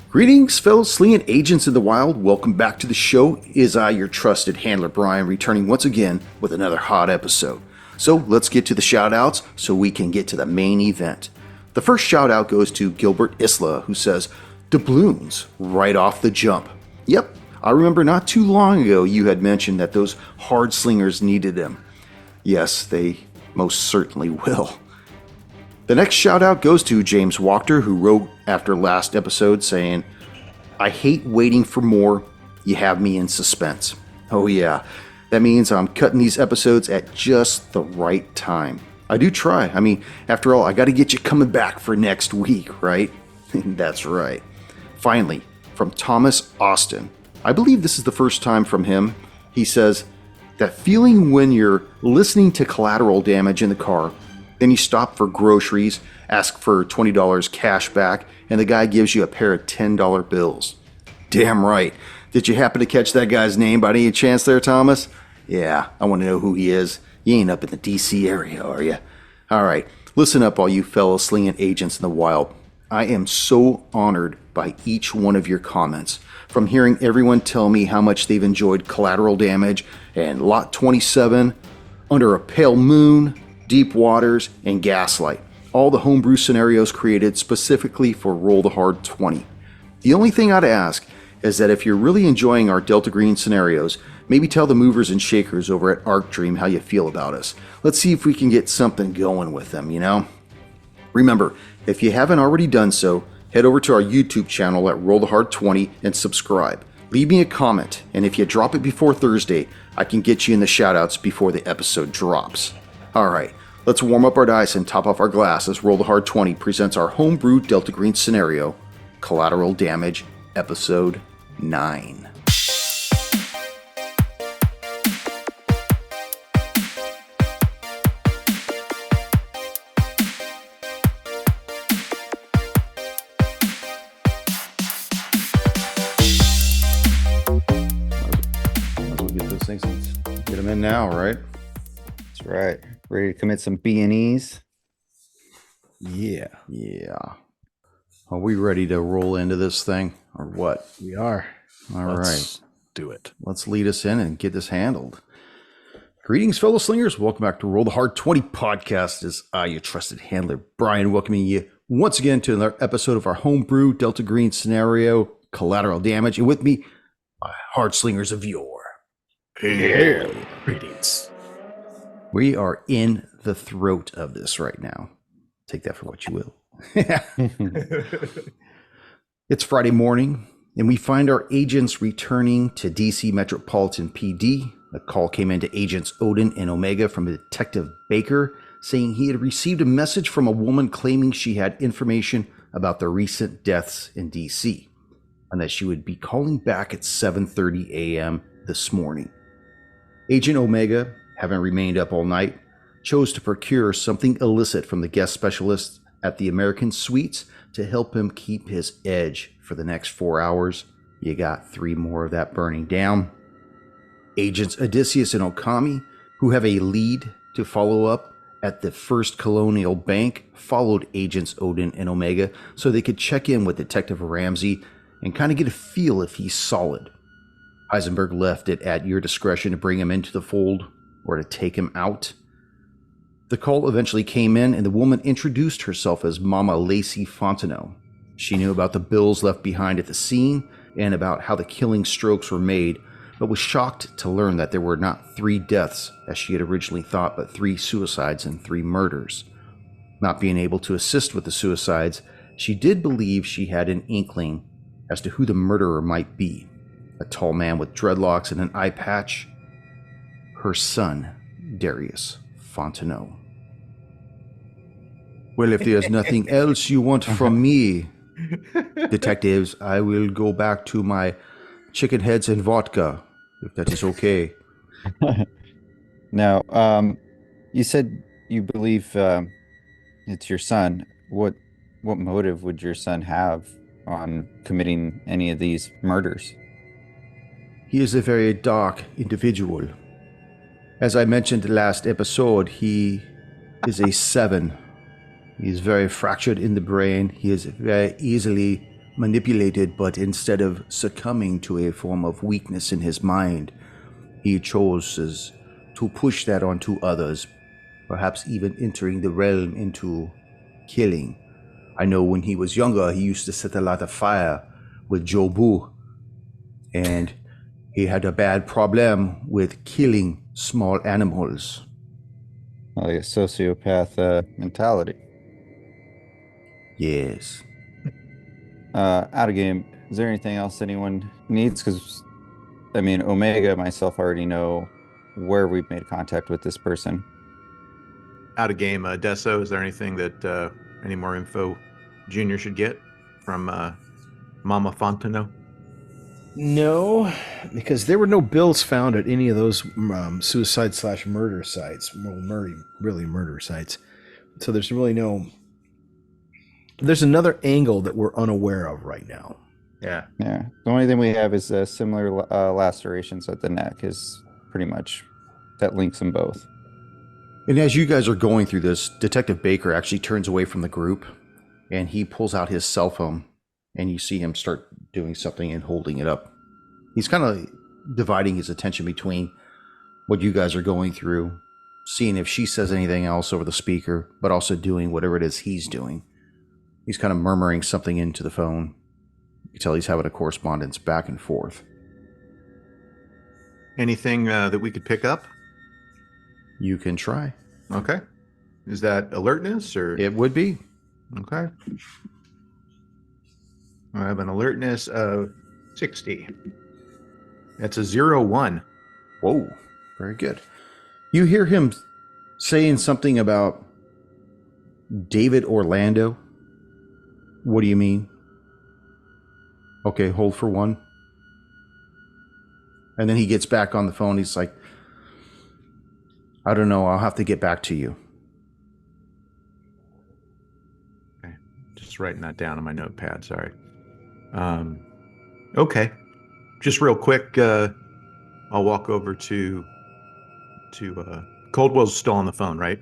Greetings, fellow slinging agents in the wild. Welcome back to the show. Is I, your trusted handler, Brian, returning once again with another hot episode. So let's get to the shout-outs so we can get to the main event. The first shout-out goes to Gilbert Isla, who says, doubloons right off the jump. Yep, I remember not too long ago you had mentioned that those hard slingers needed them. Yes, they most certainly will. The next shout out goes to James Wachter, who wrote after last episode saying, I hate waiting for more. You have me in suspense. Oh yeah, that means I'm cutting these episodes at just the right time. I do try. I mean, after all, I got to get you coming back for next week, right? That's right. Finally, from Thomas Austin. I believe this is the first time from him. He says, that feeling when you're listening to Collateral Damage in the car, then you stop for groceries, ask for $20 cash back, and the guy gives you a pair of $10 bills. Damn right. Did you happen to catch that guy's name by any chance there, Thomas? Yeah, I want to know who he is. You ain't up in the D.C. area, are you? All right, listen up, all you fellow slinging agents in the wild. I am so honored by each one of your comments. From hearing everyone tell me how much they've enjoyed Collateral Damage and Lot 27, Under a Pale Moon, Deep Waters, and Gaslight, all the homebrew scenarios created specifically for Roll the Hard 20. The only thing I'd ask is that if you're really enjoying our Delta Green scenarios, maybe tell the movers and shakers over at Arc Dream how you feel about us. Let's see if we can get something going with them, you know? Remember, if you haven't already done so, head over to our YouTube channel at Roll the Hard 20 and subscribe. Leave me a comment, and if you drop it before Thursday, I can get you in the shoutouts before the episode drops. Alright, let's warm up our dice and top off our glass as Roll the Hard 20 presents our homebrew Delta Green scenario, Collateral Damage, Episode 9. Might as well get those things and get them in now, right? That's right. Ready to commit some B&Es? Yeah. Are we ready to roll into this thing, or what? We are. Let's do it. Let's lead us in and get this handled. Greetings, fellow slingers. Welcome back to Roll the Hard 20 podcast. As I, your trusted handler, Brian, welcoming you once again to another episode of our homebrew Delta Green scenario, Collateral Damage. And with me, my hard slingers of yore. Yeah. Greetings. We are in the throat of this right now. Take that for what you will. It's Friday morning, and we find our agents returning to DC Metropolitan PD. A call came into Agents Odin and Omega from Detective Baker, saying he had received a message from a woman claiming she had information about the recent deaths in DC, and that she would be calling back at 7:30 a.m. this morning. Agent Omega, having remained up all night, chose to procure something illicit from the guest specialist at the American Suites to help him keep his edge for the next 4 hours. You got 3 more of that burning down. Agents Odysseus and Okami, who have a lead to follow up at the First Colonial Bank, followed Agents Odin and Omega so they could check in with Detective Ramsey and kind of get a feel if he's solid. Heisenberg left it at your discretion to bring him into the fold or to take him out. The call eventually came in, and the woman introduced herself as Mama Lacey Fontenot. She knew about the bills left behind at the scene and about how the killing strokes were made, but was shocked to learn that there were not 3 deaths, as she had originally thought, but 3 suicides and 3 murders. Not being able to assist with the suicides, she did believe she had an inkling as to who the murderer might be. A tall man with dreadlocks and an eye patch. Her son, Darius Fontenot. Well, if there's nothing else you want from me, detectives, I will go back to my chicken heads and vodka, if that is okay. Now, you said you believe it's your son. What motive would your son have on committing any of these murders? He is a very dark individual. As I mentioned last episode, he is a 7. He is very fractured in the brain. He is very easily manipulated, but instead of succumbing to a form of weakness in his mind, he chose to push that onto others, perhaps even entering the realm into killing. I know when he was younger, he used to set a lot of fire with Jobu, and he had a bad problem with killing small animals. Like a sociopath mentality. Yes. Out of game, is there anything else anyone needs? Because, I mean, Omega, myself already know where we've made contact with this person. Out of game, Deso, is there anything that any more info Junior should get from Mama Fontano? No, because there were no bills found at any of those suicide/murder sites. Well, really murder sites. So there's really no. There's another angle that we're unaware of right now. Yeah. Yeah. The only thing we have is similar lacerations at the neck is pretty much that links them both. And as you guys are going through this, Detective Baker actually turns away from the group and he pulls out his cell phone and you see him start doing something and holding it up. He's kind of dividing his attention between what you guys are going through, seeing if she says anything else over the speaker, but also doing whatever it is he's doing. He's kind of murmuring something into the phone. You can tell he's having a correspondence back and forth. Anything that we could pick up? You can try. Okay. Is that alertness or? It would be. Okay. I have an alertness of 60. That's a 0-1. Whoa, very good. You hear him saying something about David Orlando. What do you mean? Okay, hold for one. And then he gets back on the phone. He's like, I don't know. I'll have to get back to you. Okay. Just writing that down on my notepad. Sorry. Okay. Just real quick, I'll walk over to Coldwell's still on the phone, right?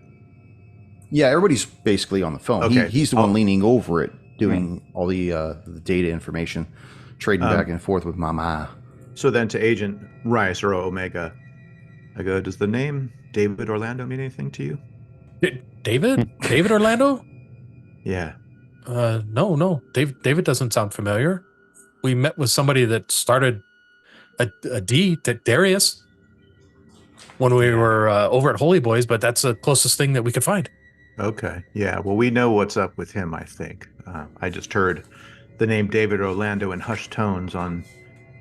Yeah, everybody's basically on the phone. Okay. He's the one leaning over it, doing all the data information, trading back and forth with Mama. So then to Agent Rice or Omega, I go, does the name David Orlando mean anything to you? David? David Orlando? Yeah. No. David doesn't sound familiar. We met with somebody that started a D, Darius, when we were over at Holy Boys, but that's the closest thing that we could find. Okay. Yeah. Well, we know what's up with him, I think. I just heard the name David Orlando in hushed tones on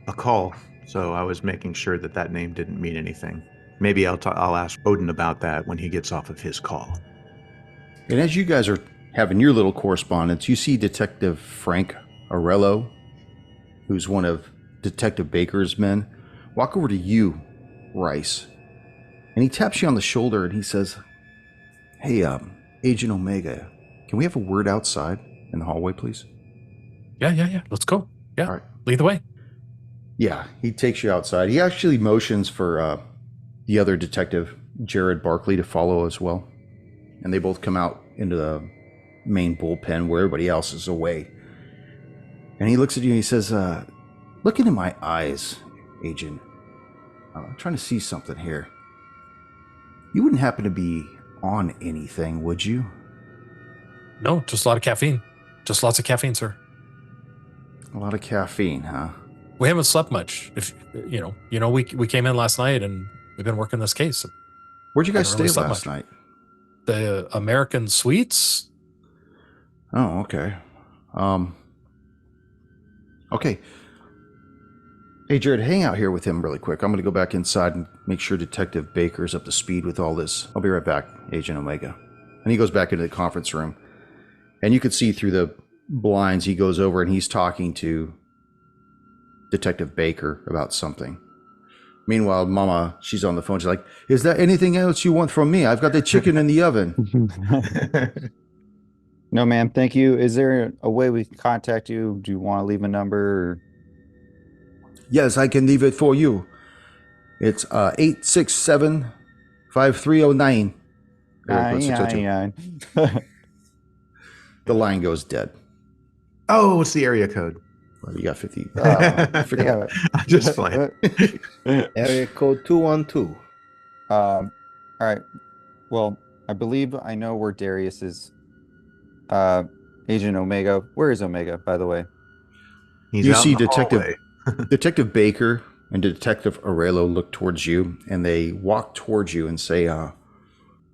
a call, so I was making sure that that name didn't mean anything. Maybe I'll ask Odin about that when he gets off of his call. And as you guys are having your little correspondence, you see Detective Frank Arello, who's one of Detective Baker's men, walk over to you, Rice. And he taps you on the shoulder and he says, Hey, Agent Omega, can we have a word outside in the hallway, please? Yeah. Let's go. Yeah. All right. Lead the way. Yeah, he takes you outside. He actually motions for the other detective, Jared Barkley, to follow as well. And they both come out into the main bullpen where everybody else is away. And he looks at you and he says, look into my eyes, Agent. I'm trying to see something here. You wouldn't happen to be on anything, would you? No, just a lot of caffeine. Just lots of caffeine, sir. A lot of caffeine, huh? We haven't slept much. If we came in last night and we've been working this case. Where'd you guys Haven't stay really last slept night? The American Suites. Oh, okay. Okay. Hey, Jared, hang out here with him really quick. I'm going to go back inside and make sure Detective Baker's up to speed with all this. I'll be right back, Agent Omega. And he goes back into the conference room. And you can see through the blinds, he goes over and he's talking to Detective Baker about something. Meanwhile, Mama, she's on the phone. She's like, is there anything else you want from me? I've got the chicken in the oven. No, ma'am. Thank you. Is there a way we can contact you? Do you want to leave a number? Or... Yes, I can leave it for you. It's 867-5309. Aye. The line goes dead. Oh, what's the area code? Well, you got 50. Yeah. I'm just playing. Area code 212. All right. Well, I believe I know where Darius is. Agent Omega. Where is Omega, by the way? He's You out see in the hallway. Detective Baker and Detective Aurelio look towards you, and they walk towards you and say,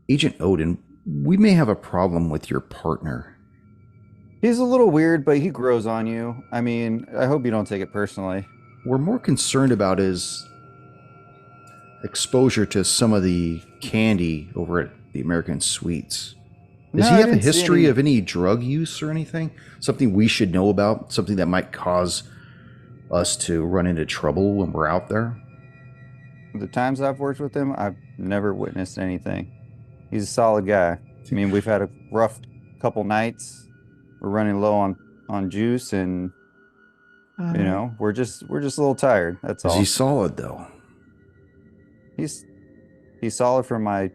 Agent Odin, we may have a problem with your partner. He's a little weird, but he grows on you. I mean, I hope you don't take it personally. We're more concerned about his exposure to some of the candy over at the American Sweets. Does No, he I have a didn't see history any- of any drug use or anything? Something we should know about? Something that might cause us to run into trouble when we're out there? The times I've worked with him, I've never witnessed anything. He's a solid guy. I mean, we've had a rough couple nights. We're running low on juice, and we're just a little tired. That's Is all. he solid, though? He's solid from my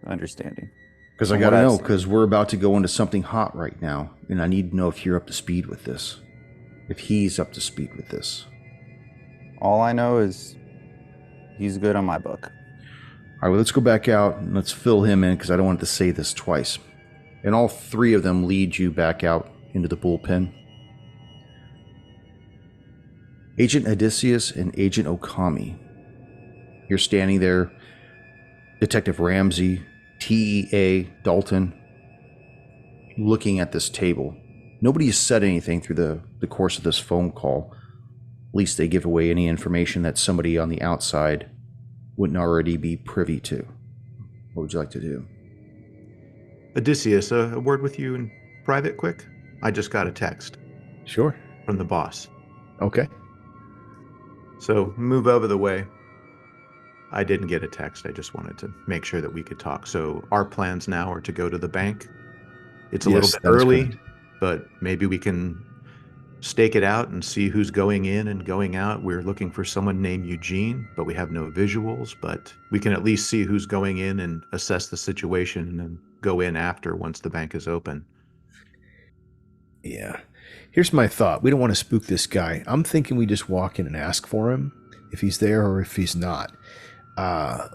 understanding. Because I From got to what I've know, seen. because we're about to go into something hot right now, and I need to know if you're up to speed with this. If he's up to speed with this. All I know is he's good on my book. All right, well, let's go back out and let's fill him in because I don't want to say this twice. And all three of them lead you back out into the bullpen. Agent Odysseus and Agent Okami. You're standing there. Detective Ramsey, TEA, Dalton, looking at this table. Nobody has said anything through the course of this phone call. At least they give away any information that somebody on the outside wouldn't already be privy to. What would you like to do? Odysseus, a word with you in private, quick. I just got a text Sure. from the boss. Okay. So move over the way. I didn't get a text. I just wanted to make sure that we could talk. So our plans now are to go to the bank. It's a little Yes, bit that is early, correct. but maybe we can stake it out and see who's going in and going out. We're looking for someone named Eugene, but we have no visuals, but we can at least see who's going in and assess the situation and then go in after once the bank is open. Yeah. Here's my thought. We don't want to spook this guy. I'm thinking we just walk in and ask for him if he's there or if he's not.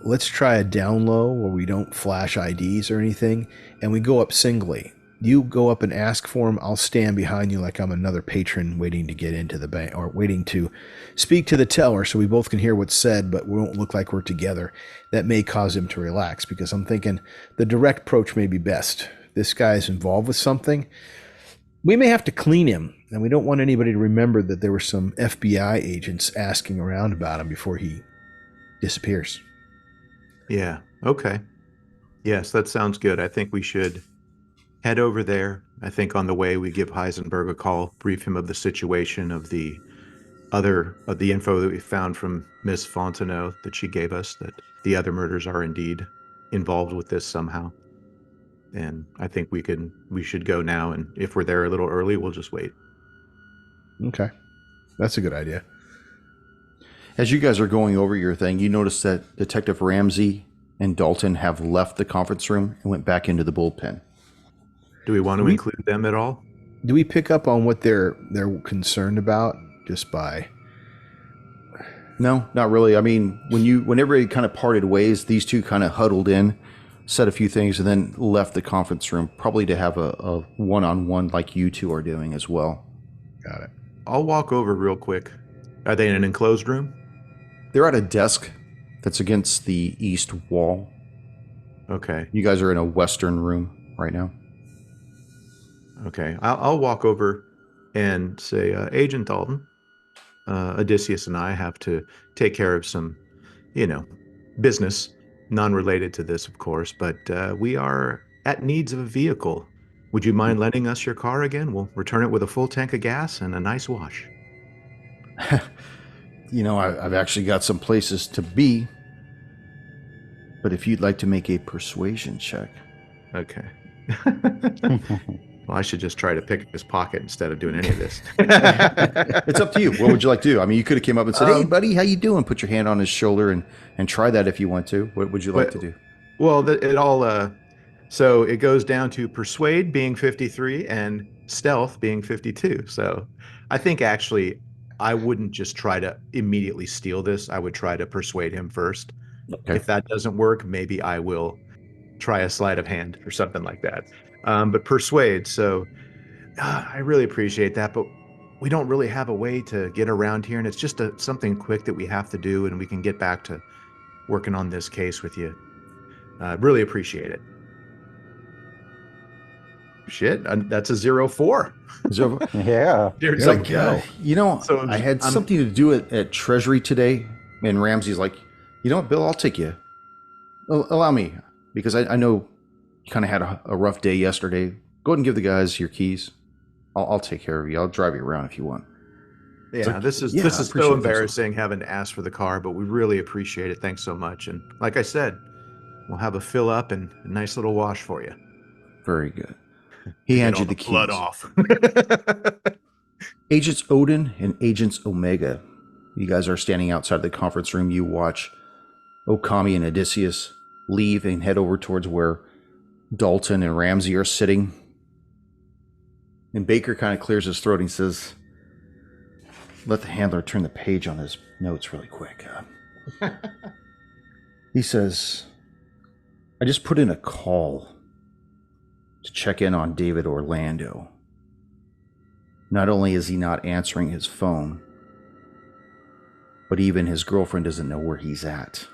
Let's try a down low where we don't flash IDs or anything, and we go up singly. You go up and ask for him. I'll stand behind you like I'm another patron waiting to get into the bank or waiting to speak to the teller so we both can hear what's said, but we won't look like we're together. That may cause him to relax because I'm thinking the direct approach may be best. This guy is involved with something. We may have to clean him, and we don't want anybody to remember that there were some FBI agents asking around about him before he disappears. Yeah. Okay. Yes, that sounds good. I think we should head over there. I think on the way we give Heisenberg a call, brief him of the situation, of the info that we found from Miss Fontenot that she gave us, that the other murders are indeed involved with this somehow. And I think we should go now, and if we're there a little early, we'll just wait. Okay. That's a good idea. As you guys are going over your thing, you notice that Detective Ramsey and Dalton have left the conference room and went back into the bullpen. Do we want to include them at all? Do we pick up on what they're concerned about just by? No, not really. I mean, when everybody kind of parted ways, these two kind of huddled in, said a few things, and then left the conference room, probably to have a one-on-one like you two are doing as well. Got it. I'll walk over real quick. Are they in an enclosed room? They're at a desk that's against the east wall. Okay. You guys are in a western room right now. Okay. I'll walk over and say, Agent Dalton, Odysseus and I have to take care of some, business, non-related to this, of course, but we are at needs of a vehicle. Would you mind lending us your car again? We'll return it with a full tank of gas and a nice wash. I've actually got some places to be, but if you'd like to make a persuasion check. Okay. Well, I should just try to pick his pocket instead of doing any of this. It's up to you. What would you like to do? I mean, you could have came up and said, "Hey, buddy, how you doing?" Put your hand on his shoulder and try that if you want to. What would you like to do? Well, so it goes down to persuade being 53 and stealth being 52. So I think actually I wouldn't just try to immediately steal this. I would try to persuade him first. Okay. If that doesn't work, maybe I will try a sleight of hand or something like that. But persuade. So I really appreciate that, but we don't really have a way to get around here, and it's just something quick that we have to do, and we can get back to working on this case with you. Really appreciate it. Shit, that's a 0-4. So, Yeah. There's There a we go. so I had something to do at Treasury today, and Ramsey's like, you know what, Bill, I'll take you. Allow me, because I know you kind of had a rough day yesterday. Go ahead and give the guys your keys. I'll take care of you. I'll drive you around if you want. Yeah, like, this is yeah, I appreciate so that. embarrassing having to ask for the car, but we really appreciate it. Thanks so much. And like I said, we'll have a fill up and a nice little wash for you. Very good. He hands you the keys. Blood off. Agents Odin and Agents Omega. You guys are standing outside the conference room. You watch Okami and Odysseus leave and head over towards where Dalton and Ramsey are sitting. And Baker kind of clears his throat and says, let the handler turn the page on his notes really quick. He says, I just put in a call to check in on David Orlando. Not only is he not answering his phone, but even his girlfriend doesn't know where he's at.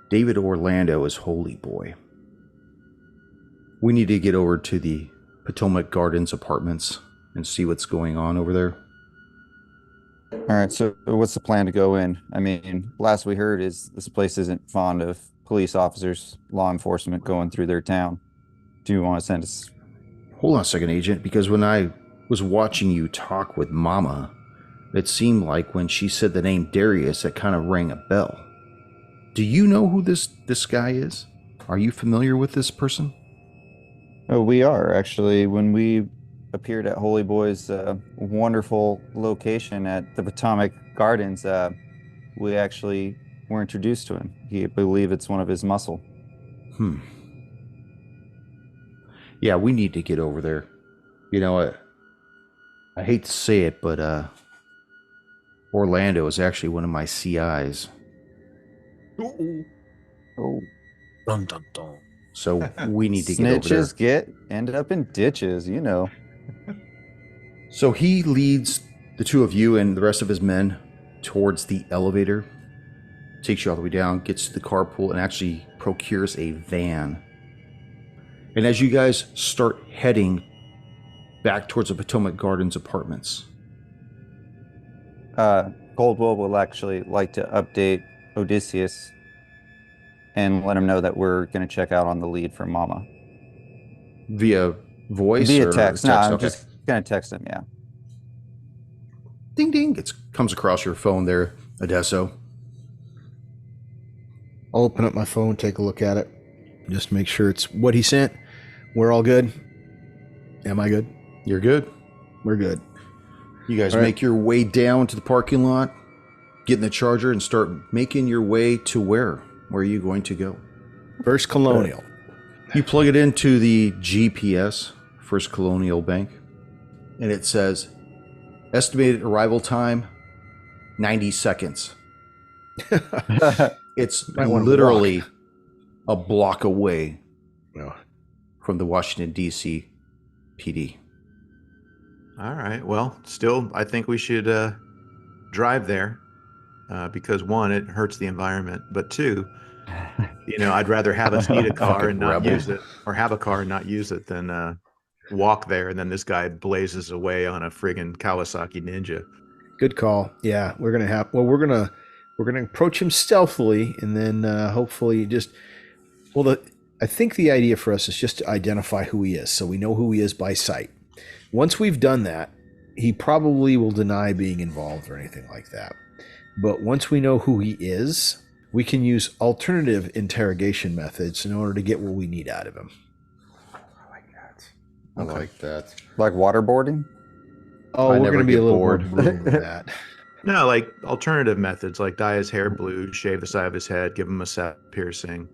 David Orlando is Holy Boy. We need to get over to the Potomac Gardens apartments and see what's going on over there. All right, so what's the plan to go in? I mean, last we heard is this place isn't fond of police officers, law enforcement going through their town. Do you want to send us? Hold on a second, Agent, because when I was watching you talk with Mama, it seemed like when she said the name Darius, it kind of rang a bell. Do you know who this guy is? Are you familiar with this person? Oh, we are actually. When we appeared at Holy Boy's wonderful location at the Potomac Gardens, we actually were introduced to him. I believe it's one of his muscle. Yeah, we need to get over there. You know, I hate to say it, but Orlando is actually one of my CIs. Oh, Dun, dun, dun. So we need to get over there. snitches ended up in ditches, you know. So he leads the two of you and the rest of his men towards the elevator, takes you all the way down, gets to the carpool, and actually procures a van. And as you guys start heading back towards the Potomac Gardens apartments, Coldwell will actually like to update Odysseus and let him know that we're going to check out on the lead for Mama. via voice Via or text. No, I'm Okay. just going to text him, yeah. Ding ding. It comes across your phone there, Odesso. I'll open up my phone, take a look at it, just make sure it's what he sent. We're all good. Am I good? You're good. We're good. You guys All right. make your way down to the parking lot, get in the Charger, and start making your way to where? Where are you going to go? First Colonial. You plug it into the GPS, First Colonial Bank, and it says estimated arrival time 90 seconds. It's Might wanna literally a block away No. from the Washington, D.C. PD. All right. Well, still, I think we should drive there because one, it hurts the environment, but two, I'd rather have us need a car Fucking and not rebel. use it, or have a car and not use it, than walk there and then this guy blazes away on a friggin' Kawasaki Ninja. Good call. Yeah, we're gonna approach him stealthily, and then hopefully I think the idea for us is just to identify who he is, so we know who he is by sight. Once we've done that, he probably will deny being involved or anything like that. But once we know who he is, we can use alternative interrogation methods in order to get what we need out of him. I like that. Like waterboarding? Oh, I we're never going to be get a little bored. more brutal than that. No, like alternative methods, like dye his hair blue, shave the side of his head, give him a set piercing,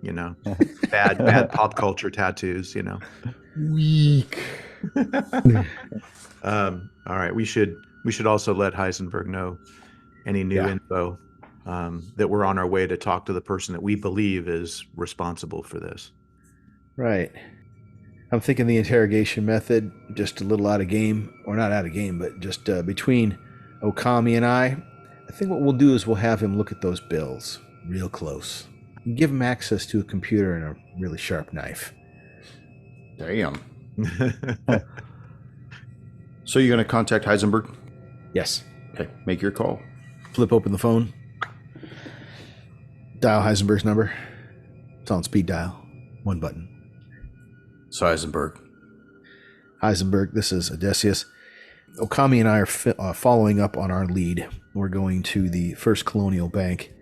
bad pop culture tattoos, Weak. All right, we should also let Heisenberg know any new info that we're on our way to talk to the person that we believe is responsible for this. Right. I'm thinking the interrogation method, just a little out of game, or not out of game, but just between Okami and I think what we'll do is we'll have him look at those bills real close. Give him access to a computer and a really sharp knife. Damn. So you're going to contact Heisenberg? Yes. Okay, make your call. Flip open the phone. Dial Heisenberg's number. It's on speed dial. One button. It's Heisenberg. Heisenberg, this is Odysseus. Okami and I are following up on our lead. We're going to the First Colonial Bank.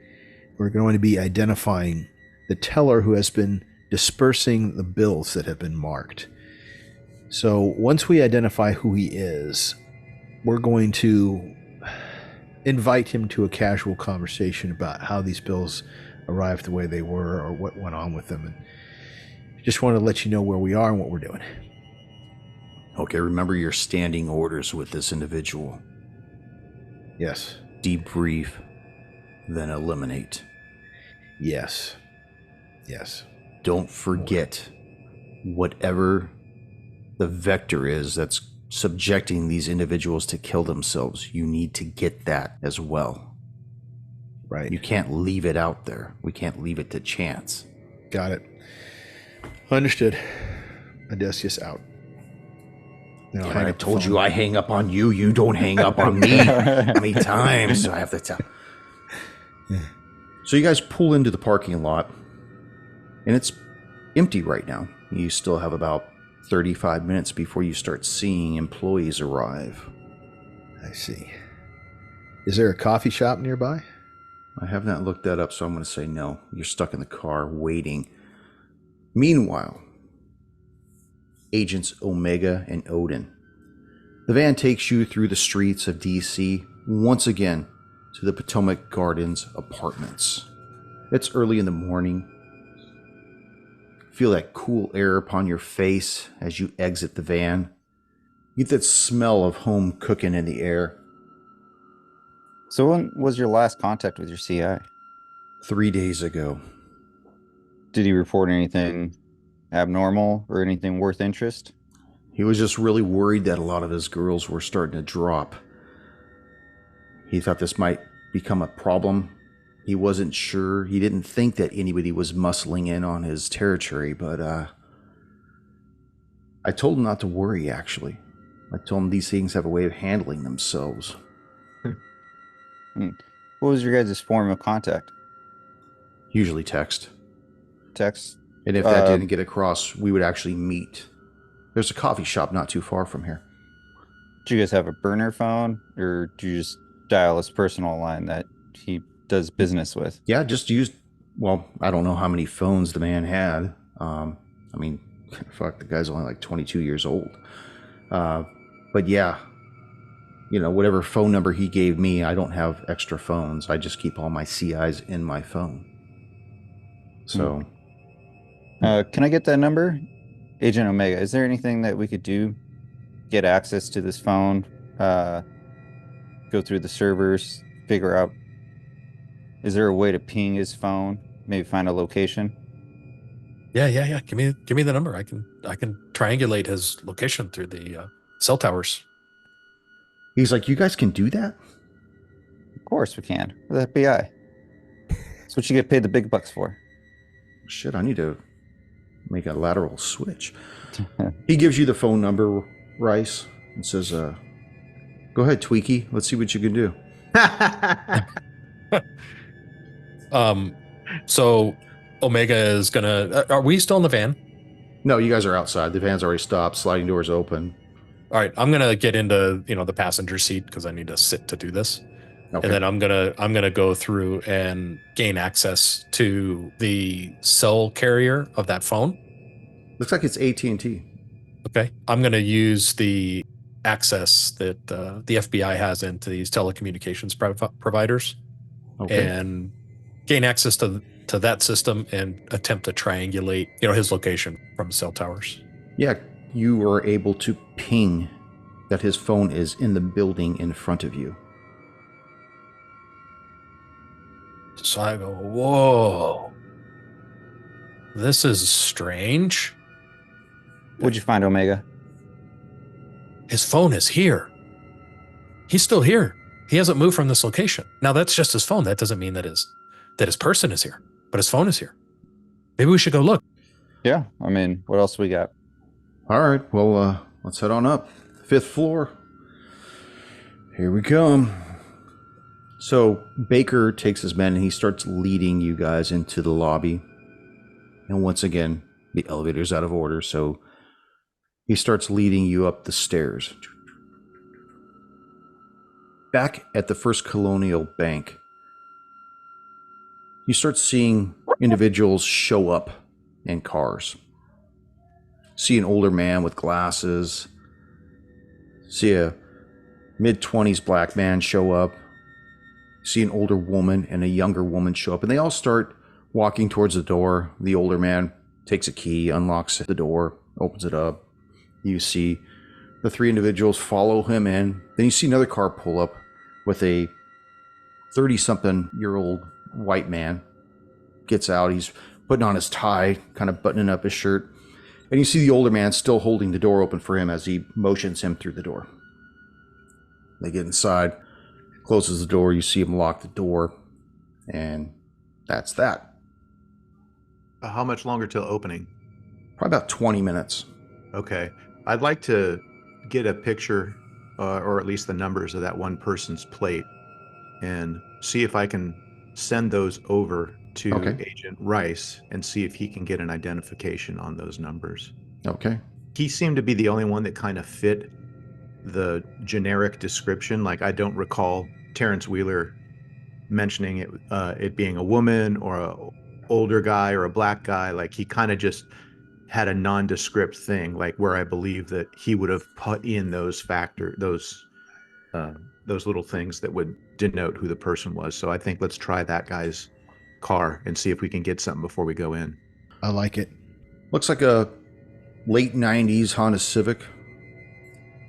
We're going to be identifying the teller who has been dispersing the bills that have been marked. So once we identify who he is, we're going to invite him to a casual conversation about how these bills arrived the way they were or what went on with them. And just want to let you know where we are and what we're doing. Okay, remember your standing orders with this individual. Yes. Debrief, then eliminate. Yes. Yes. Don't forget whatever the vector is that's subjecting these individuals to kill themselves. You need to get that as well. Right. You can't leave it out there. We can't leave it to chance. Got it. Understood. Odysseus out. I told you I hang up on you. You don't hang up on me. How many times do I have to tell? So you guys pull into the parking lot, and it's empty right now. You still have about 35 minutes before you start seeing employees arrive. I see. Is there a coffee shop nearby? I have not looked that up, so I'm going to say no. You're stuck in the car waiting. Meanwhile, Agents Omega and Odin. The van takes you through the streets of DC, once again to the Potomac Gardens apartments. It's early in the morning. Feel that cool air upon your face as you exit the van. You get that smell of home cooking in the air. So when was your last contact with your CI? 3 days ago. Did he report anything abnormal or anything worth interest? He was just really worried that a lot of his girls were starting to drop. He thought this might become a problem. He wasn't sure. He didn't think that anybody was muscling in on his territory, but I told him not to worry, actually. I told him these things have a way of handling themselves. What was your guys' form of contact? Usually text. Text? And if that didn't get across, we would actually meet. There's a coffee shop not too far from here. Do you guys have a burner phone, or do you just dial his personal line that he does business with? Yeah, just used, well, I don't know how many phones the man had. I mean, fuck, the guy's only like 22 years old. But yeah, you know, whatever phone number he gave me, I don't have extra phones. I just keep all my CIs in my phone. So... can I get that number? Agent Omega, is there anything that we could do? Get access to this phone, go through the servers, figure out, is there a way to ping his phone? Maybe find a location? Yeah. Give me the number. I can triangulate his location through the cell towers. He's like, you guys can do that? Of course we can. We're the FBI. That's what you get paid the big bucks for. Shit, I need to make a lateral switch. He gives you the phone number, Rice, and says, go ahead, Tweaky. Let's see what you can do. So Omega is gonna, are we still in the van? No, you guys are outside. The van's already stopped. Sliding doors open. All right, I'm gonna get into, the passenger seat because I need to sit to do this. Okay. And then I'm gonna go through and gain access to the cell carrier of that phone. Looks like it's AT&T. Okay, I'm gonna use the access that the FBI has into these telecommunications providers, Okay. and gain access to that system and attempt to triangulate, his location from cell towers. Yeah, you are able to ping that his phone is in the building in front of you. So I go, whoa. This is strange. What'd you find, Omega? His phone is here. He's still here. He hasn't moved from this location. Now that's just his phone. That doesn't mean that his person is here, but his phone is here. Maybe we should go look. Yeah, I mean, what else we got? All right, well, let's head on up. 5th floor. Here we come. So Baker takes his men and he starts leading you guys into the lobby. And once again, the elevator's out of order, so he starts leading you up the stairs. Back at the First Colonial Bank, you start seeing individuals show up in cars. See an older man with glasses. See a mid-20s black man show up. See an older woman and a younger woman show up, and they all start walking towards the door. The older man takes a key, unlocks the door, opens it up. You see the 3 individuals follow him in. Then you see another car pull up with a 30-something-year-old white man. Gets out. He's putting on his tie, kind of buttoning up his shirt. And you see the older man still holding the door open for him as he motions him through the door. They get inside, closes the door. You see him lock the door. And that's that. How much longer till opening? Probably about 20 minutes. Okay. I'd like to get a picture, or at least the numbers of that one person's plate, and see if I can send those over to Agent Rice and see if he can get an identification on those numbers. Okay. He seemed to be the only one that kind of fit the generic description. Like, I don't recall Terrence Wheeler mentioning it being a woman or a older guy or a black guy. Like, he kind of just had a nondescript thing, like where I believe that he would have put in those little things that would denote who the person was. So I think let's try that guy's car and see if we can get something before we go in. I like it. Looks like a late 90s Honda Civic.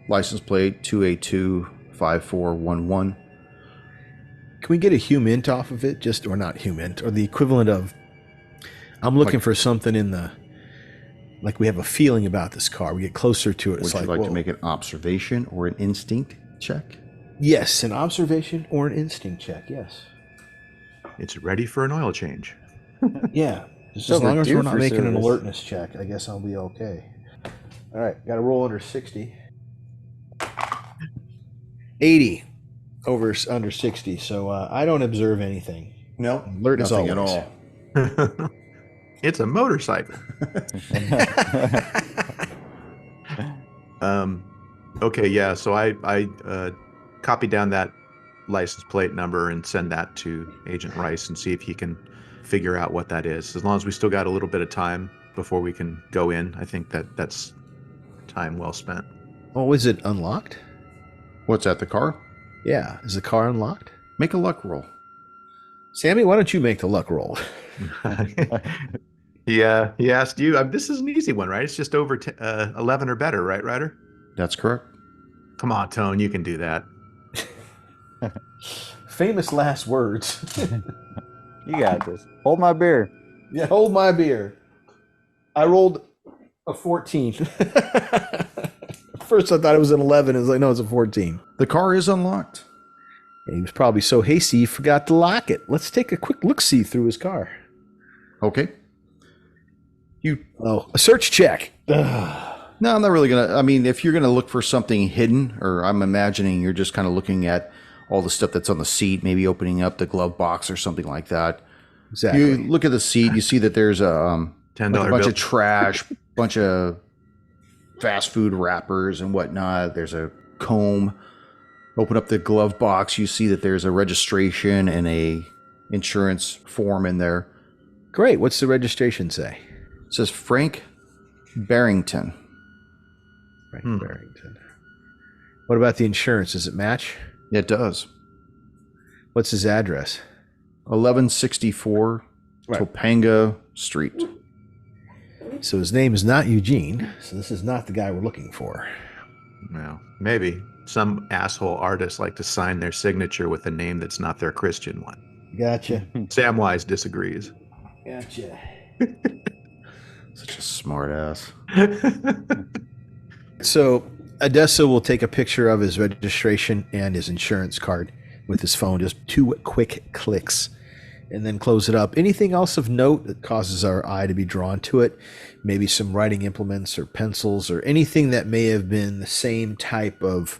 License plate 2825411. Can we get a hum-int off of it? Or not hum-int, or the equivalent of, I'm looking for something in the, like we have a feeling about this car. We get closer to it. Would you like to make an observation or an instinct check? Yes, an observation or an instinct check, yes. It's ready for an oil change. Yeah, just as long as we're not making an alertness check, I guess I'll be okay. All right, got to roll under 60. 80 under 60, so I don't observe anything. No, Alert as nothing at always. all. It's a motorcycle. Okay, yeah. So I copy down that license plate number and send that to Agent Rice and see if he can figure out what that is. As long as we still got a little bit of time before we can go in, I think that's time well spent. Oh, is it unlocked? What's that, the car? Yeah, is the car unlocked? Make a luck roll. Sammy, why don't you make the luck roll? Yeah, he asked you. This is an easy one, right? It's just over 11 or better, right, Ryder? That's correct. Come on, Tone, you can do that. Famous last words. You got this. Hold my beer. Yeah, hold my beer. I rolled a 14. First I thought it was an 11. It was like, no, it's a 14. The car is unlocked. And he was probably so hasty he forgot to lock it. Let's take a quick look-see through his car. Okay. A search check. No, I'm not really going to. I mean, if you're going to look for something hidden, or I'm imagining you're just kind of looking at all the stuff that's on the seat, maybe opening up the glove box or something like that. Exactly. You look at the seat, you see that there's a $10 like a bunch bill. of trash, bunch of fast food wrappers and whatnot. There's a comb. Open up the glove box, you see that there's a registration and a insurance form in there. Great. What's the registration say? It says Frank Barrington. Frank Barrington. What about the insurance? Does it match? It does. What's his address? 1164 Right. Topanga Street. So his name is not Eugene. So this is not the guy we're looking for. Well, maybe some asshole artists like to sign their signature with a name that's not their Christian one. Gotcha. Samwise disagrees. Gotcha. Such a smart ass. So Odessa will take a picture of his registration and his insurance card with his phone, just 2 quick clicks, and then close it up. Anything else of note that causes our eye to be drawn to it? Maybe some writing implements or pencils or anything that may have been the same type of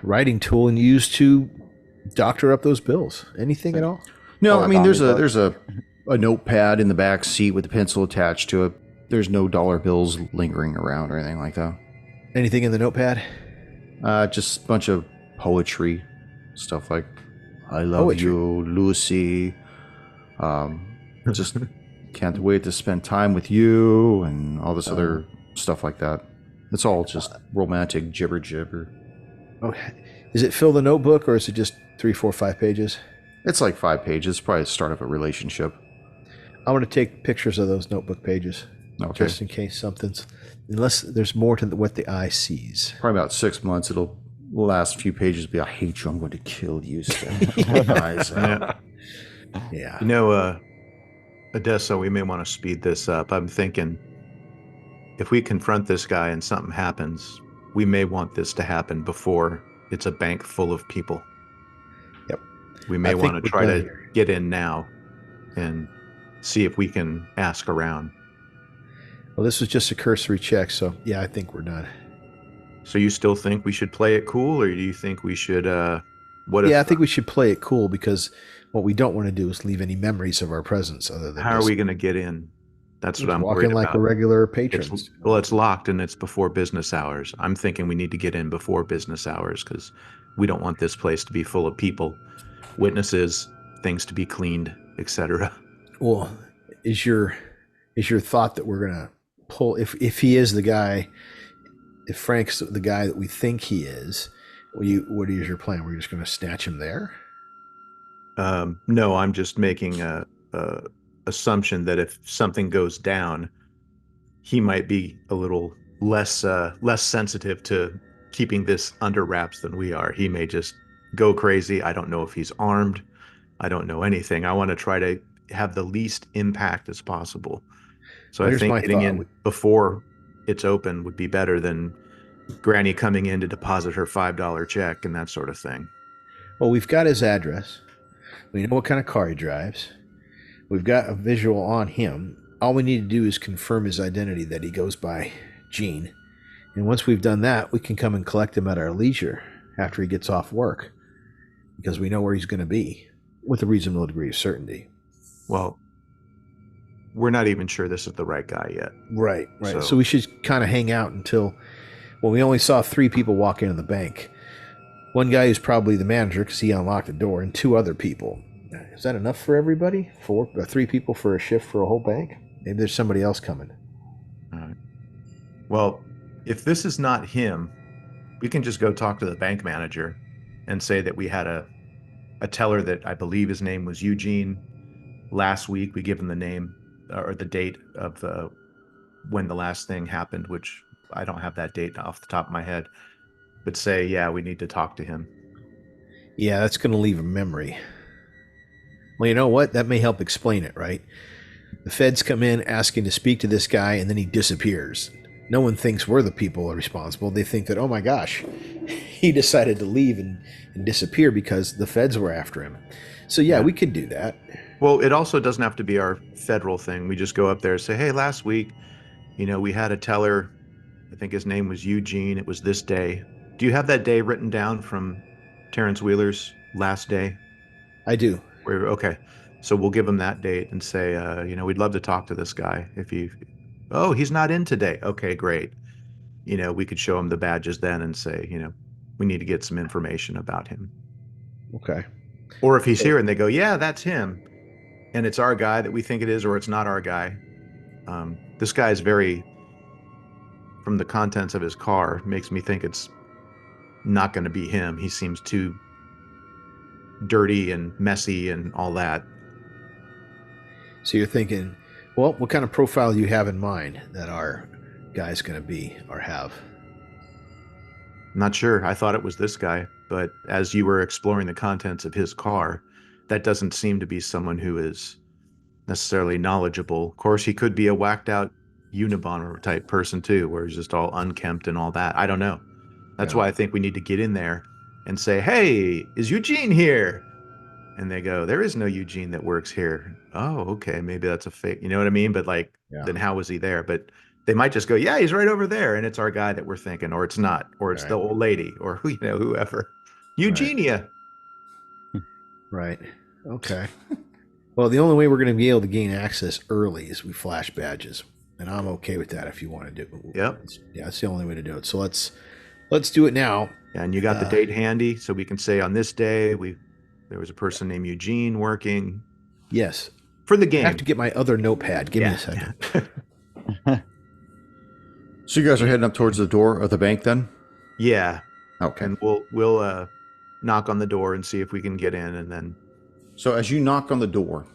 writing tool and used to doctor up those bills. Anything at all? No, Or I mean there's Audible. a notepad in the back seat with a pencil attached to it. There's no dollar bills lingering around or anything like that. Anything in the notepad? Just a bunch of poetry, stuff like "I love Poetry. you, Lucy." Just can't wait to spend time with you, and all this other stuff like that. It's all just romantic jibber. Oh, is it fill the notebook or is it just 3, 4, 5 pages? It's like 5 pages, probably the start of a relationship. I want to take pictures of those notebook pages. Okay. Just in case something's, unless there's more to what the eye sees. Probably about 6 months. It'll last few pages be, "I hate you. I'm going to kill you." Eyes out. Yeah. You know, Odessa, we may want to speed this up. I'm thinking if we confront this guy and something happens, we may want this to happen before it's a bank full of people. Yep. We may I want think to we're try done to here. get in now and see if we can ask around. Well, this was just a cursory check, so yeah, I think we're done. So you still think we should play it cool, or do you think we should, what if, Yeah, I think we should play it cool because what we don't want to do is leave any memories of our presence other than how are just we going to get in? That's what I'm walk worried in like about. a regular patron. It's locked and it's before business hours. I'm thinking we need to get in before business hours because we don't want this place to be full of people, witnesses, things to be cleaned, etc. Well, is your thought that we're gonna pull if he is the guy, if Frank's the guy that we think he is? What is your plan? We're just gonna snatch him there? No, I'm just making a assumption that if something goes down, he might be a little less sensitive to keeping this under wraps than we are. He may just go crazy. I don't know if he's armed. I don't know anything. I want to try to have the least impact as possible. So Here's I think my getting thought. in before it's open would be better than Granny coming in to deposit her $5 check and that sort of thing. Well, we've got his address. We know what kind of car he drives. We've got a visual on him. All we need to do is confirm his identity, that he goes by Gene. And once we've done that, we can come and collect him at our leisure after he gets off work, because we know where he's going to be with a reasonable degree of certainty. Well, we're not even sure this is the right guy yet. Right. So So- we should kind of hang out until, well, we only saw 3 people walk into the bank. One guy who's probably the manager because he unlocked the door, and 2 other people. Is that enough for everybody? 3 people for a shift for a whole bank? Maybe there's somebody else coming. All right. Well, if this is not him, we can just go talk to the bank manager and say that we had a teller that I believe his name was Eugene. Last week, we give him the name or the date of when the last thing happened, which I don't have that date off the top of my head. But say, yeah, we need to talk to him. Yeah, that's going to leave a memory. Well, you know what? That may help explain it, right? The feds come in asking to speak to this guy, and then he disappears. No one thinks we're the people responsible. They think that, oh my gosh, he decided to leave and disappear because the feds were after him. So yeah, we could do that. Well, it also doesn't have to be our federal thing. We just go up there and say, hey, last week, we had a teller. I think his name was Eugene. It was this day. Do you have that day written down from Terrence Wheeler's last day? I do. Okay. So we'll give him that date and say, we'd love to talk to this guy. Oh, he's not in today. Okay, great. We could show him the badges then and say, we need to get some information about him. Okay. Or if he's here and they go, yeah, that's him, and it's our guy that we think it is, or it's not our guy. This guy is from the contents of his car, makes me think it's not going to be him. He seems too dirty and messy and all that. So you're thinking, Well, what kind of profile do you have in mind that our guy's going to be or have? I'm not sure. I thought it was this guy, but as you were exploring the contents of his car, that doesn't seem to be someone who is necessarily knowledgeable. Of course, he could be a whacked out Unabomber type person too, where he's just all unkempt and all that. I don't know. That's Yeah. why I think we need to get in there and say, "Hey, is Eugene here?" And they go, "There is no Eugene that works here." Oh, okay, maybe that's a fake. You know what I mean? But like, Yeah. then how was he there? But they might just go, "Yeah, he's right over there," and it's our guy that we're thinking, or it's not, or it's Right. the old lady, or whoever. Eugenia. Right. Okay. Well, the only way we're going to be able to gain access early is we flash badges, and I'm okay with that if you want to do it. Yep. Yeah, that's the only way to do it. So let's do it now. And you got the date handy, so we can say on this day there was a person named Eugene working Yes. for the I game. have to get my other notepad. Give me a second. So you guys are heading up towards the door of the bank then? Yeah, Okay. and we'll knock on the door and see if we can get in, and then So as you knock on the door,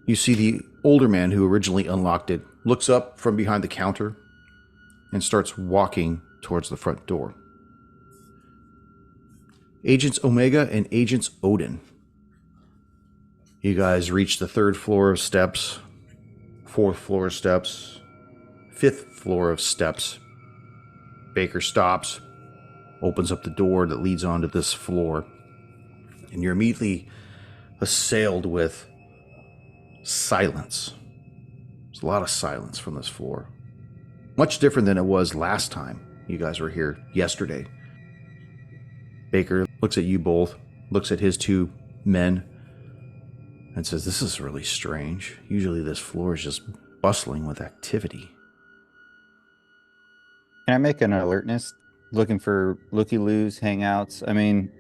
you see the older man who originally unlocked it looks up from behind the counter and starts walking towards the front door. Agents Omega and Agents Odin. You guys reach the 3rd floor of steps, 4th floor of steps, 5th floor of steps. Baker stops, opens up the door that leads onto this floor, and you're immediately assailed with silence. There's a lot of silence from this floor. Much different than it was last time you guys were here yesterday. Baker looks at you both, looks at his 2 men, and says, "This is really strange. Usually this floor is just bustling with activity." Can I make an alertness looking for looky-loos, hangouts? I mean,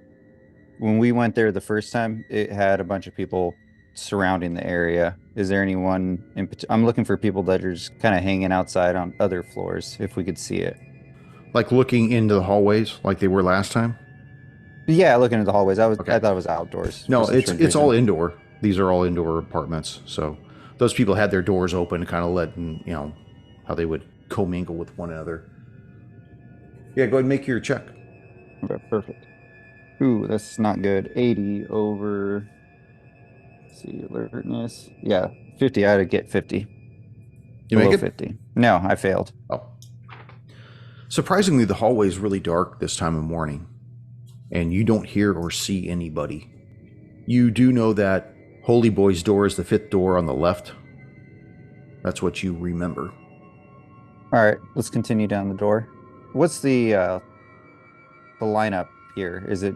when we went there the first time, it had a bunch of people surrounding the area. Is there anyone in particular? I'm looking for people that are just kind of hanging outside on other floors, if we could see it. Like looking into the hallways like they were last time? Yeah, looking at the hallways. Okay. I thought it was outdoors. No, for some it's all reason. indoor. These are all indoor apartments. So those people had their doors open, kind of letting, how they would commingle with one another. Yeah, go ahead and make your check. Okay, perfect. Ooh, that's not good. 80 over. Let's see, alertness. Yeah, 50. I had to get 50. You Below make it? 50. No, I failed. Oh. Surprisingly, the hallway is really dark this time of morning, and you don't hear or see anybody. You do know that Holy Boy's door is the 5th door on the left. That's what you remember. All right, let's continue down the door. What's the lineup here? Is it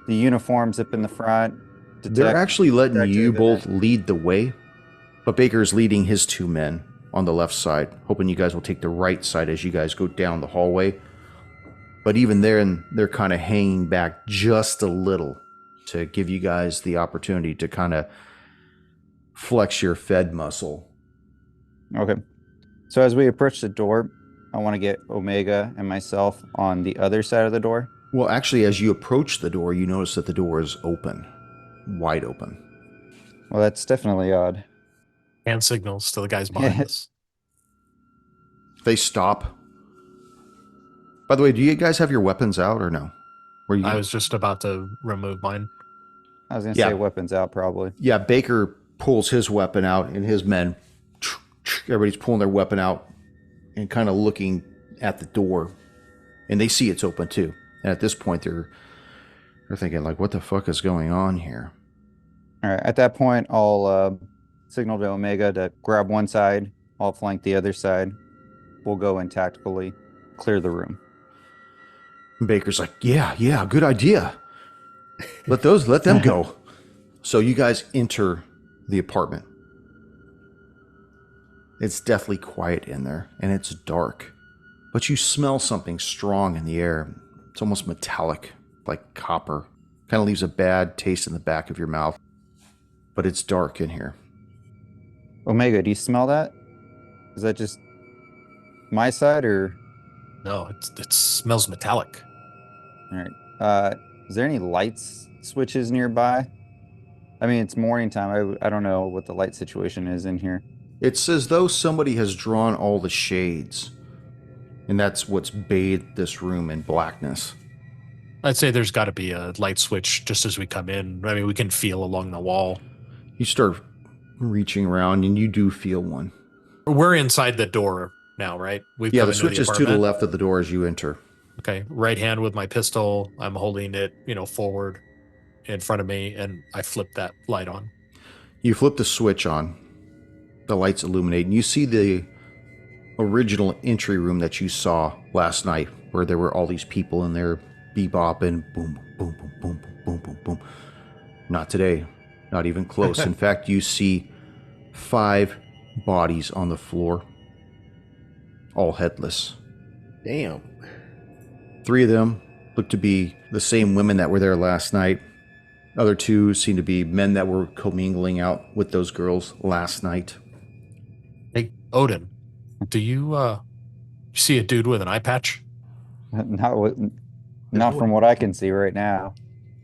the uniforms up in the front? They're actually letting you detective, both lead the way, but Baker's leading his 2 men on the left side, hoping you guys will take the right side as you guys go down the hallway. But even there, they're kind of hanging back just a little to give you guys the opportunity to kind of flex your Fed muscle. Okay. So as we approach the door, I want to get Omega and myself on the other side of the door. Well, actually, as you approach the door, you notice that the door is open, wide open. Well, that's definitely odd. Hand signals to the guys behind us. They stop. By the way, do you guys have your weapons out or no? I was just about to remove mine. I was going to Yeah. say weapons out, probably. Yeah, Baker pulls his weapon out, and his men, everybody's pulling their weapon out and kind of looking at the door, and they see it's open too. And at this point, they're thinking like, "What the fuck is going on here?" All right. At that point, I'll signal to Omega to grab one side. I'll flank the other side. We'll go in tactically, clear the room. And Baker's like, "Yeah, good idea. Let them go." So you guys enter the apartment. It's deathly quiet in there, and it's dark. But you smell something strong in the air. It's almost metallic, like copper. Kind of leaves a bad taste in the back of your mouth. But it's dark in here. Omega, do you smell that? Is that just my side or? No, it smells metallic. All right. Is there any lights switches nearby? I mean, it's morning time. I don't know what the light situation is in here. It's as though somebody has drawn all the shades, and that's what's bathed this room in blackness. I'd say there's got to be a light switch just as we come in. I mean, we can feel along the wall. You start reaching around, and you do feel one. We're inside the door now, right? We've Yeah, come the into switch is to the apartment. left of the door as you enter. Okay, right hand with my pistol. I'm holding it, forward in front of me, and I flip that light on. You flip the switch on. The lights illuminate, and you see the original entry room that you saw last night, where there were all these people in there bebopping, boom, boom, boom, boom, boom, boom, boom, boom. Not today. Not even close. In fact, you see 5 bodies on the floor, all headless. Damn. 3 of them look to be the same women that were there last night. Other 2 seem to be men that were commingling out with those girls last night. Hey, Odin, do you see a dude with an eye patch? Not from what I can see right now.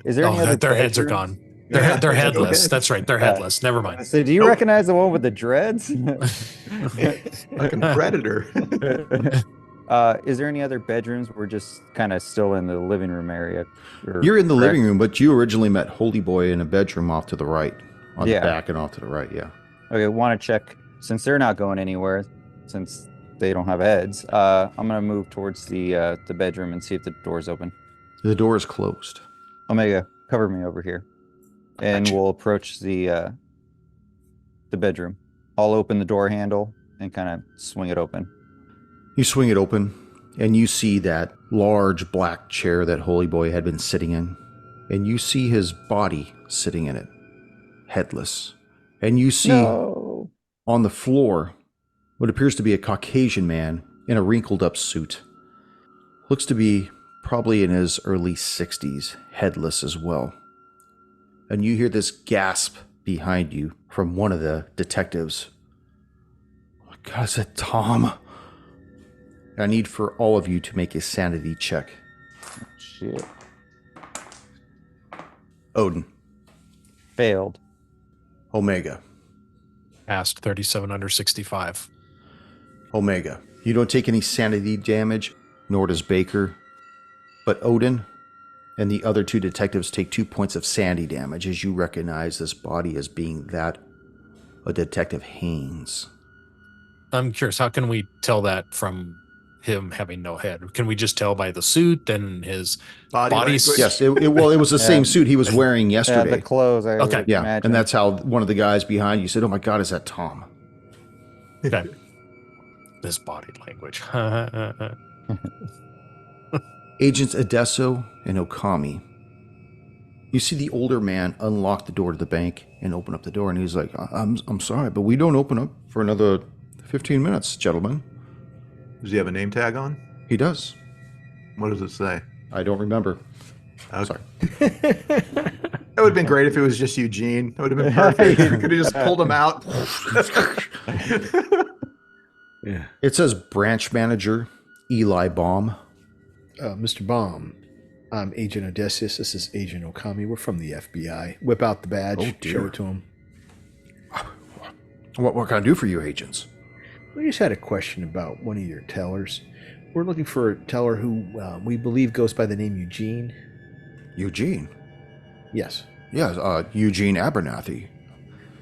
Is there any other their heads are bedrooms? gone. They're headless. heads. That's right. They're headless. Never mind. So do you recognize the one with the dreads? Fucking predator. Is there any other bedrooms? We're just kind of still in the living room area. You're in the correct? living room, but you originally met Holy Boy in a bedroom off to the right. On Yeah. the back and off to the right, yeah. Okay, want to check, since they're not going anywhere, since they don't have heads, I'm going to move towards the bedroom and see if the door's open. The door is closed. Omega, cover me over here. And we'll approach the bedroom. I'll open the door handle and kind of swing it open. You swing it open, and you see that large black chair that Holy Boy had been sitting in. And you see his body sitting in it, headless. And you see on the floor what appears to be a Caucasian man in a wrinkled up suit. Looks to be probably in his early 60s, headless as well. And you hear this gasp behind you from one of the detectives. Oh my God, is that Tom? I need for all of you to make a sanity check. Shit. Odin. Failed. Omega. Passed 37 under 65. Omega. You don't take any sanity damage, nor does Baker. But Odin and the other 2 detectives take 2 points of sanity damage as you recognize this body as being that of Detective Haynes. I'm curious, how can we tell that from him having no head? Can we just tell by the suit and his body? language? Yes, it was the same suit he was wearing Yeah, yesterday. the clothes, I Okay. would Yeah, imagine. and that's how one of the guys behind you said, "Oh my God, is that Tom?" Okay. This body language. Agents Adesso and Okami. You see the older man unlock the door to the bank and open up the door, and he's like, I'm sorry, but we don't open up for another 15 minutes, gentlemen." Does he have a name tag on? He does. What does it say? I don't remember. Okay. Sorry. That would have been great if it was just Eugene. That would have been perfect. You could have just pulled him out. Yeah. It says branch manager Eli Baum. Mr. Baum, I'm Agent Odysseus. This is Agent Okami. We're from the FBI. Whip out the badge. Oh, dear. Show it to him. What can I do for you, agents? We just had a question about one of your tellers. We're looking for a teller who we believe goes by the name Eugene. Eugene. Yes. Yeah, Eugene Abernathy.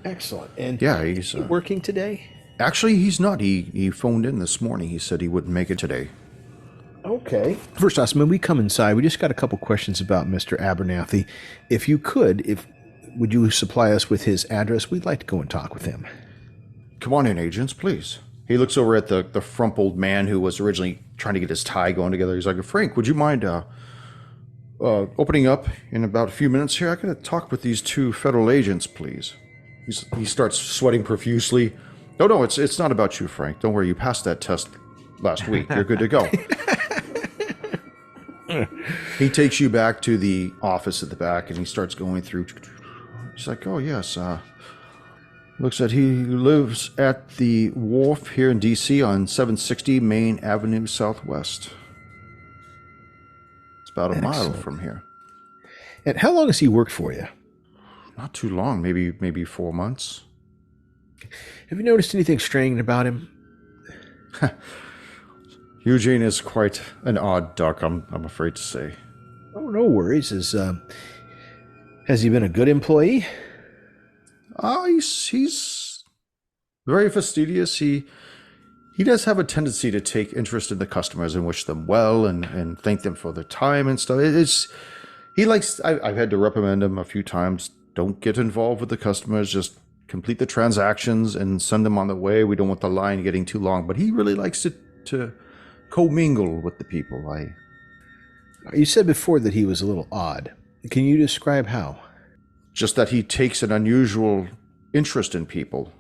Excellent. And Yeah, he's he working today? actually he's not. He phoned in this morning. He said he wouldn't make it today. Okay. First off, when we come inside, we just got a couple questions about Mr. Abernathy. If you could, would you supply us with his address? We'd like to go and talk with him. Come on in, agents, please. He looks over at the frumpled man who was originally trying to get his tie going together. He's like, "Frank, would you mind opening up in about a few minutes here? I got to talk with these 2 federal agents, please." He starts sweating profusely. No, it's not about you, Frank. Don't worry, you passed that test last week. You're good to go. He takes you back to the office at the back, and he starts going through. He's like, "Oh, yes. Looks like he lives at the wharf here in D.C. on 760 Main Avenue Southwest. It's about a mile Excellent. from here. And how long has he worked for you? Not too long, maybe 4 months." Have you noticed anything strange about him? Eugene is quite an odd duck, I'm afraid to say. Oh, no worries. Has he been a good employee? He's very fastidious. He does have a tendency to take interest in the customers and wish them well and thank them for their time and stuff. I've had to reprimand him a few times. Don't get involved with the customers. Just complete the transactions and send them on their way. We don't want the line getting too long. But he really likes to commingle with the people. You said before that he was a little odd. Can you describe how? Just that he takes an unusual interest in people.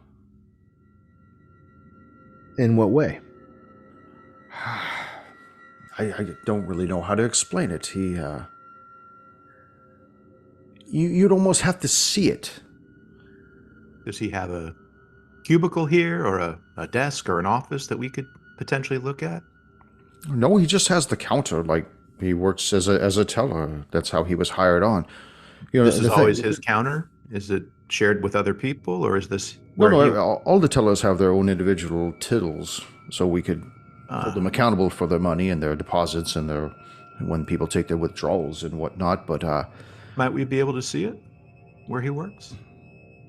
In what way? I don't really know how to explain it. You'd almost have to see it. Does he have a cubicle here or a desk or an office that we could potentially look at? No, he just has the counter. Like, he works as a teller. That's how he was hired on. This is always his counter? Is it shared with other people, or is this where all the tellers have their own individual tills, so we could hold them accountable for their money and their deposits and when people take their withdrawals and whatnot. But might we be able to see it where he works?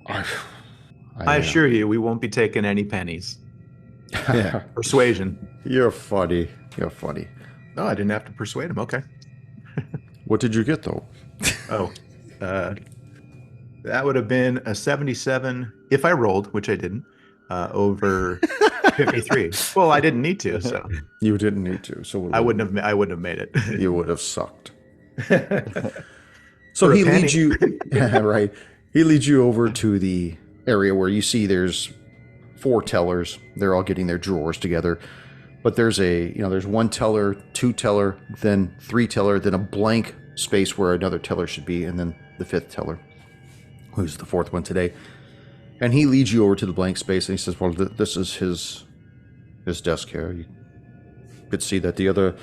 I assure you, we won't be taking any pennies. Yeah. Persuasion. You're funny. No, I didn't have to persuade him. Okay. What did you get though? That would have been a 77 if I rolled, which I didn't, over 53. Well, I didn't need to, so You didn't need to. So I wouldn't have made it. You would have sucked. So he leads you, right? He leads you over to the area where you see there's 4 tellers. They're all getting their drawers together. But there's there's 1 teller, 2 teller, then 3 teller, then a blank space where another teller should be, and then the 5th teller, who's the 4th one today. And he leads you over to the blank space, and he says, well, this is his desk here. You could see that the other,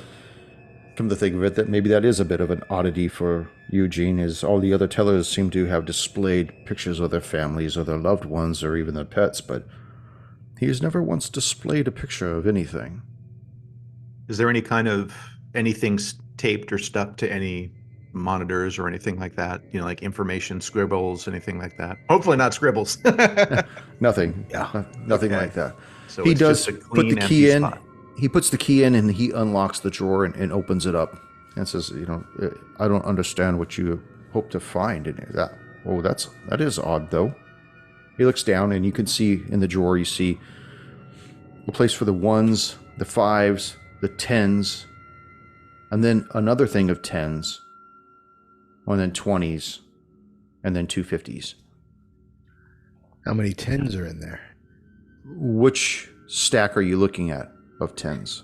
come to think of it, that maybe that is a bit of an oddity for Eugene, is all the other tellers seem to have displayed pictures of their families or their loved ones or even their pets, but he has never once displayed a picture of anything. Is there anything taped or stuck to any monitors or anything like that? Like information, scribbles, anything like that? Hopefully not scribbles. Nothing. Yeah. Nothing like that. So He it's does just a put clean, the key in. empty spot. He puts the key in and he unlocks the drawer and opens it up and says, I don't understand what you hope to find in it. That is odd though. He looks down and you can see in the drawer, you see a place for the 1s, the 5s, the 10s, and then another thing of 10s, and then 20s, and then 2 50s. How many 10s are in there? Which stack are you looking at of 10s?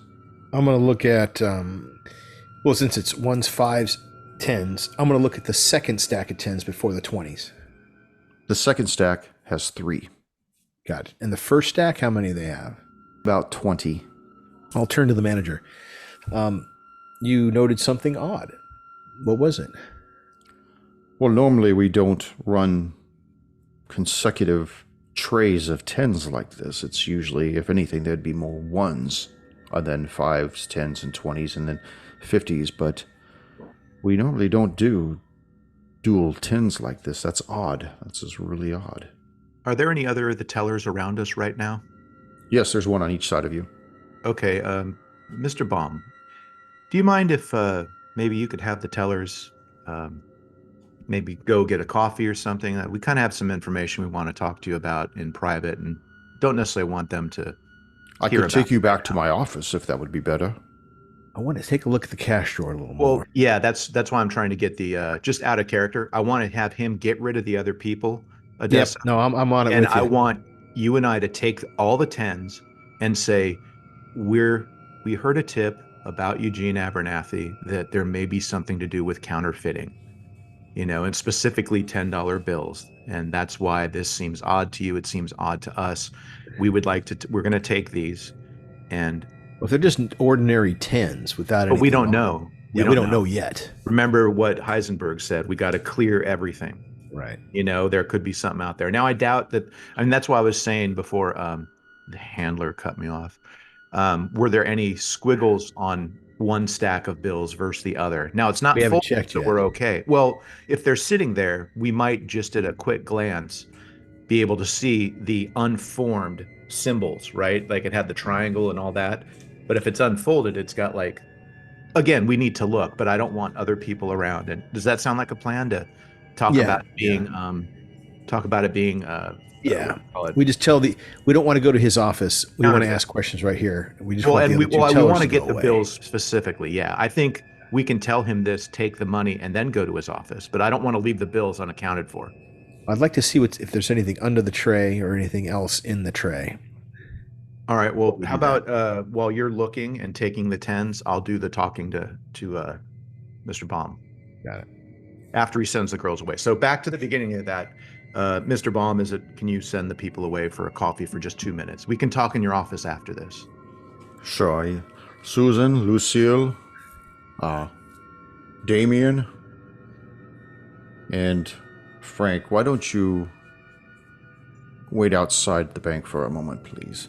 I'm going to look at, since it's 1s, 5s, 10s, I'm going to look at the second stack of 10s before the 20s. The second stack has 3. Got it. And the first stack, how many do they have? About 20. I'll turn to the manager. You noted something odd. What was it? Well, normally we don't run consecutive trays of 10s like this. It's usually, if anything, there'd be more 1s, and then 5s, 10s, and 20s, and then 50s, but we normally don't do dual 10s like this. That's odd. That's just really odd. Are there any other of the tellers around us right now? Yes, there's one on each side of you. Okay, Mr. Baum, do you mind if maybe you could have the tellers maybe go get a coffee or something? We kind of have some information we want to talk to you about in private and don't necessarily want them to I hear could take about you back to my office if that would be better. I want to take a look at the cash drawer a little more. Well, yeah, that's why I'm trying to get the just out of character. I want to have him get rid of the other people. Yep. Odessa, No, I'm on it and with you. I want you and I to take all the 10s and say, we heard a tip about Eugene Abernathy that there may be something to do with counterfeiting, and specifically $10 bills. And that's why this seems odd to you. It seems odd to us. We would like to, we're going to take these and. Well, if they're just ordinary 10s without But we anything don't on them. know. We don't know yet. Remember what Heisenberg said, we got to clear everything. Right. You know, there could be something out there. Now, I doubt that. I mean, that's why I was saying before the handler cut me off. Were there any squiggles on one stack of bills versus the other? Now, it's not We haven't full, checked so yet. we're okay. Well, if they're sitting there, we might just at a quick glance be able to see the unformed symbols, right? Like it had the triangle and all that. But if it's unfolded, it's got like, again, we need to look, but I don't want other people around. And does that sound like a plan to talk Yeah. about it being, talk about it being, what Yeah. do you call it? We just we don't want to go to his office. We want to Counterfeit. ask questions right here. We just Well, want and the we, other two well, we tellers want to to go get the away. bills specifically. Yeah, I think we can tell him this, take the money, and then go to his office. But I don't want to leave the bills unaccounted for. I'd like to see if there's anything under the tray or anything else in the tray. All right. Well, we how do about while you're looking and taking the tens, I'll do the talking to Mr. Baum. Got it. After he sends the girls away. So back to the beginning of that, Mr. Baum, can you send the people away for a coffee for just 2 minutes? We can talk in your office after this. Sure. Susan, Lucille, Damien, and Frank, why don't you wait outside the bank for a moment, please?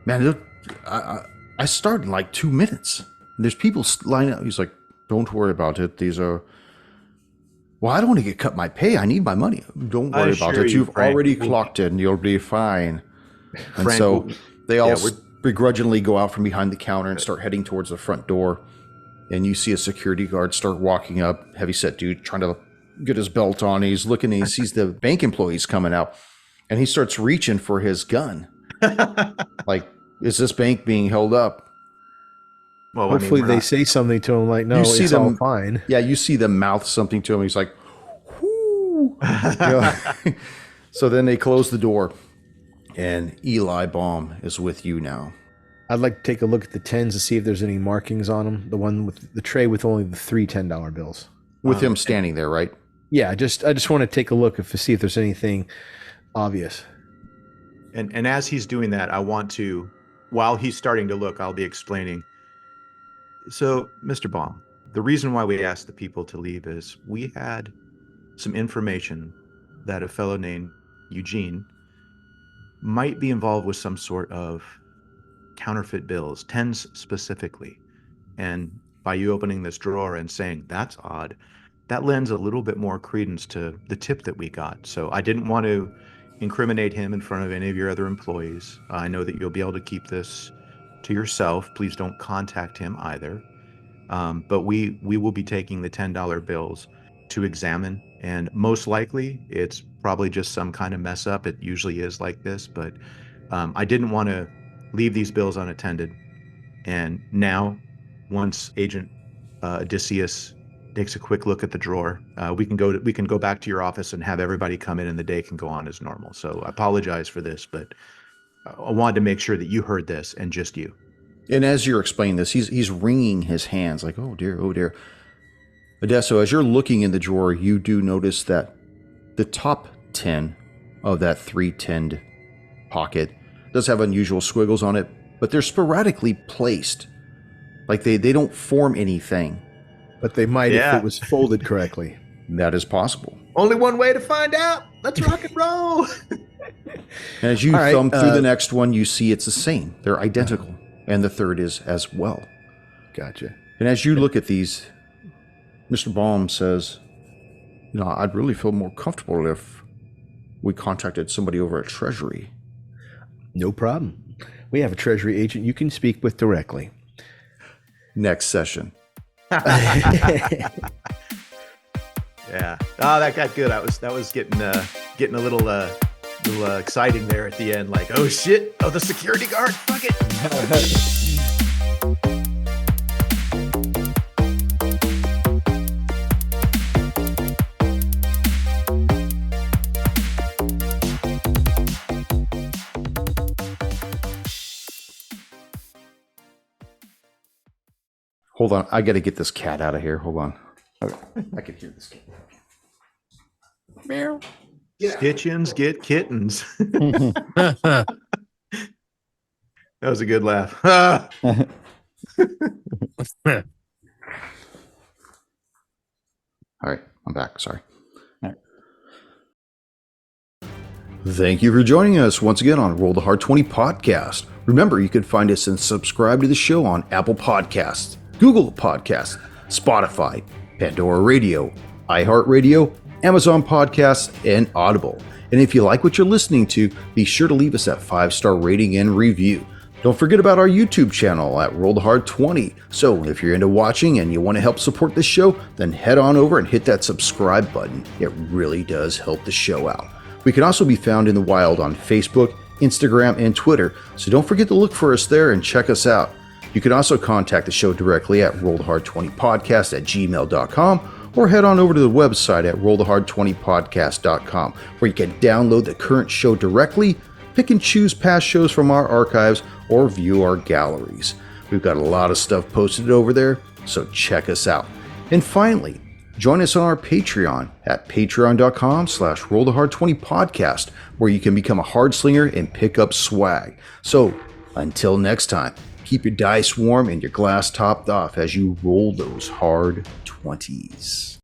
Man, I start in like 2 minutes. There's people lining up. He's like, don't worry about it. These are... Well, I don't want to get cut my pay. I need my money. Don't worry about assure it. you, You've Frank, already clocked in. You'll be fine. And Frank, so they all we're- begrudgingly go out from behind the counter and start heading towards the front door. And you see a security guard start walking up, heavyset dude, trying to get his belt on. He's looking and he sees the bank employees coming out. And he starts reaching for his gun. Like, is this bank being held up? Well, Hopefully we're they not- say something to him like, no, You see it's them- all fine. Yeah, you see them mouth something to him. He's like, whoo. You know? So then they close the door. And Eli Baum is with you now. I'd like to take a look at the tens to see if there's any markings on them. The one with the tray with only the three $10 bills. With him standing there, right? Yeah, I just want to take a look to see if there's anything obvious. And as he's doing that, I want to, while he's starting to look, I'll be explaining. So, Mr. Baum, the reason why we asked the people to leave is we had some information that a fellow named Eugene might be involved with some sort of counterfeit bills, tens specifically. And by you opening this drawer and saying, that's odd, that lends a little bit more credence to the tip that we got. So I didn't want to incriminate him in front of any of your other employees. I know that you'll be able to keep this to yourself. Please don't contact him either. But we will be taking the $10 bills to examine, and most likely it's probably just some kind of mess up. It usually is like this, but I didn't want to leave these bills unattended. And now, once Agent Odysseus takes a quick look at the drawer, we can go back to your office and have everybody come in, and the day can go on as normal. So I apologize for this, but I wanted to make sure that you heard this, and just you. And as you're explaining this, he's wringing his hands like, oh dear, oh dear. Odesso, as you're looking in the drawer, you do notice that the top 10 of that 310 pocket does have unusual squiggles on it, but they're sporadically placed. Like they don't form anything. But they might if it was folded correctly. That is possible. Only one way to find out. Let's rock and roll. And as you All right, thumb through the next one, you see it's the same. They're identical. And the third is as well. Gotcha. And as you look at these, Mr. Baum says, you know, I'd really feel more comfortable if we contacted somebody over at Treasury. No problem. We have a Treasury agent you can speak with directly. Next session. Yeah. Oh, that got good. That was getting a little exciting there at the end. Like, oh shit! Oh, the security guard. Fuck it. Hold on. I got to get this cat out of here. Hold on. I can hear this cat. Meow. Stitchins get kittens. That was a good laugh. All right. I'm back. Sorry. Thank you for joining us once again on Roll the Hard 20 podcast. Remember, you can find us and subscribe to the show on Apple Podcasts, Google Podcasts, Spotify, Pandora Radio, iHeart Radio, Amazon Podcasts, and Audible. And if you like what you're listening to, be sure to leave us that 5-star rating and review. Don't forget about our YouTube channel at Roll the Hard 20. So if you're into watching and you want to help support this show, then head on over and hit that subscribe button. It really does help the show out. We can also be found in the wild on Facebook, Instagram, and Twitter, so don't forget to look for us there and check us out. You can also contact the show directly at rollthehard20podcast@gmail.com or head on over to the website at rollthehard20podcast.com, where you can download the current show directly, pick and choose past shows from our archives, or view our galleries. We've got a lot of stuff posted over there, so check us out. And finally, join us on our Patreon at patreon.com/rollthehard20podcast, where you can become a hard slinger and pick up swag. So until next time, keep your dice warm and your glass topped off as you roll those hard 20s.